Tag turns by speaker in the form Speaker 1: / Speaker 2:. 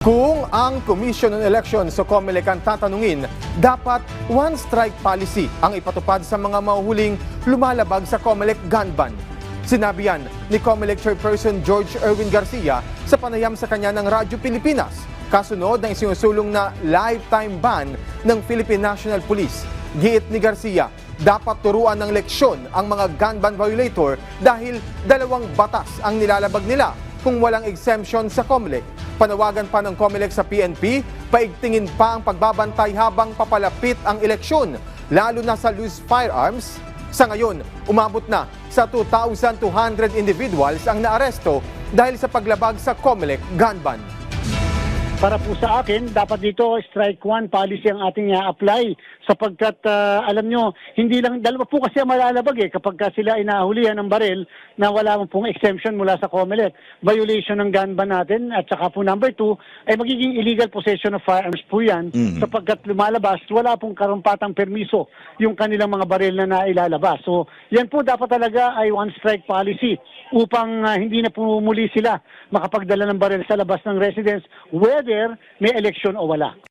Speaker 1: Kung ang Commission on Elections o COMELEC ang tatanungin, dapat one-strike policy ang ipatupad sa mga mahuhuling lumalabag sa COMELEC gun ban. Sinabi yan ni COMELEC Chairperson George Erwin Garcia sa panayam sa kanya ng Radyo Pilipinas, kasunod ng isinusulong na lifetime ban ng Philippine National Police. Giit ni Garcia, dapat turuan ng leksyon ang mga gun ban violator dahil dalawang batas ang nilalabag nila kung walang exemption sa COMELEC. Panawagan pa ng COMELEC sa PNP, paigtingin pa ang pagbabantay habang papalapit ang eleksyon, lalo na sa loose firearms. Sa ngayon, umabot na sa 2,200 individuals ang naaresto dahil sa paglabag sa COMELEC gun ban.
Speaker 2: Para po sa akin, dapat dito strike one policy ang ating apply sapagkat alam nyo, hindi lang, dalawa po kasi ang malalabag kapag sila ay nahulihan ng baril na wala pong exemption mula sa COMELEC. Violation ng gun ban natin at saka po number 2 ay magiging illegal possession of firearms po yan sapagkat lumalabas, wala pong karumpatang permiso yung kanilang mga baril na nailalabas. So yan po dapat talaga ay one strike policy upang hindi na po muli sila makapagdala ng baril sa labas ng residence whether may election o wala.